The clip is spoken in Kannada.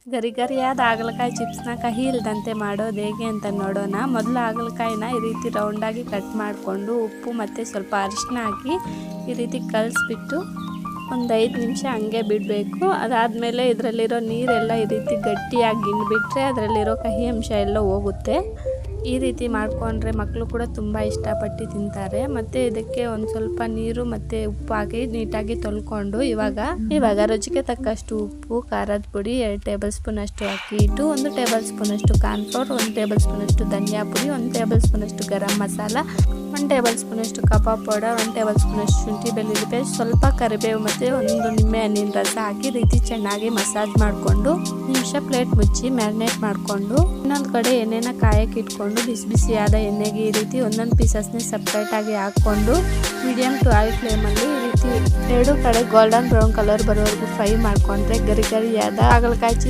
ಗರಿಗರಿಯಾದ ಹಾಗಲಕಾಯಿ ಚಿಪ್ಸ್ನ ಕಹಿ ಇಲ್ಲದಂತೆ ಮಾಡೋದು ಹೇಗೆ ಅಂತ ನೋಡೋಣ. ಮೊದಲು ಹಾಗಲಕಾಯಿನ ಈ ರೀತಿ ರೌಂಡಾಗಿ ಕಟ್ ಮಾಡಿಕೊಂಡು ಉಪ್ಪು ಮತ್ತು ಸ್ವಲ್ಪ ಅರಿಶಿನ ಹಾಕಿ ಈ ರೀತಿ ಕಲಿಸ್ಬಿಟ್ಟು ಒಂದು 5 ನಿಮಿಷ ಹಂಗೆ ಬಿಡಬೇಕು. ಅದಾದಮೇಲೆ ಇದರಲ್ಲಿರೋ ನೀರೆಲ್ಲ ಈ ರೀತಿ ಗಟ್ಟಿಯಾಗಿ ಗಿಂಡ್ಬಿಟ್ರೆ ಅದರಲ್ಲಿರೋ ಕಹಿ ಅಂಶ ಎಲ್ಲ ಹೋಗುತ್ತೆ. ಈ ರೀತಿ ಮಾಡಿಕೊಂಡ್ರೆ ಮಕ್ಕಳು ಕೂಡ ತುಂಬ ಇಷ್ಟಪಟ್ಟು ತಿಂತಾರೆ. ಮತ್ತು ಇದಕ್ಕೆ ಒಂದು ಸ್ವಲ್ಪ ನೀರು ಮತ್ತು ಉಪ್ಪು ಹಾಕಿ ನೀಟಾಗಿ ತೊಳ್ಕೊಂಡು ಇವಾಗ ರುಚಿಗೆ ತಕ್ಕಷ್ಟು ಉಪ್ಪು, ಖಾರದ ಪುಡಿ 2 ಟೇಬಲ್ ಸ್ಪೂನ್ ಅಷ್ಟು ಅಕ್ಕಿ ಹಿಟ್ಟು, 1 ಟೇಬಲ್ ಸ್ಪೂನ್ ಅಷ್ಟು ಕಾರ್ನ್ಫ್ಲೋರ್, 1 ಟೇಬಲ್ ಸ್ಪೂನ್ ಅಷ್ಟು ಧನಿಯಾ ಪುಡಿ, 1 ಟೇಬಲ್ ಸ್ಪೂನ್ ಅಷ್ಟು ಗರಂ ಮಸಾಲ, 1 ಟೇಬಲ್ ಸ್ಪೂನ್ ಅಷ್ಟು ಕಬಾಬ್ ಪೌಡರ್, 1 ಟೇಬಲ್ ಸ್ಪೂನ್ ಅಷ್ಟು ಶುಂಠಿ ಬೆಳ್ಳುಳ್ಳಿ ಪೇಸ್ಟ್, ಸ್ವಲ್ಪ ಕರಿಬೇವು ಮತ್ತು 1 ನಿಂಬೆ ಹಣ್ಣಿನ ರಸ ಹಾಕಿ ರೀತಿ ಚೆನ್ನಾಗಿ ಮಸಾಜ್ ಮಾಡಿಕೊಂಡು ನಿಮಿಷ ಪ್ಲೇಟ್ ಮುಚ್ಚಿ ಮ್ಯಾರಿನೇಟ್ ಮಾಡಿಕೊಂಡು ಇನ್ನೊಂದು ಕಡೆ ಎಣ್ಣೆನ ಕಾಯಕ್ಕೆ ಇಟ್ಕೊಂಡು ಬಿಸಿಯಾದ ಎಣ್ಣೆಗೆ ಈ ರೀತಿ ಒಂದೊಂದು ಪೀಸಸ್ನ ಸಪ್ರೇಟಾಗಿ ಹಾಕ್ಕೊಂಡು ಮೀಡಿಯಮ್ ಟು ಹೈ ಫ್ಲೇಮಲ್ಲಿ ಈ ರೀತಿ 2 ಕಡೆ ಗೋಲ್ಡನ್ ಬ್ರೌನ್ ಕಲರ್ ಬರೋವರೆಗೂ ಫ್ರೈ ಮಾಡಿಕೊಂಡ್ರೆ ಗರಿಗರಿಯಾದ ಹಾಗಲಕಾಯಿ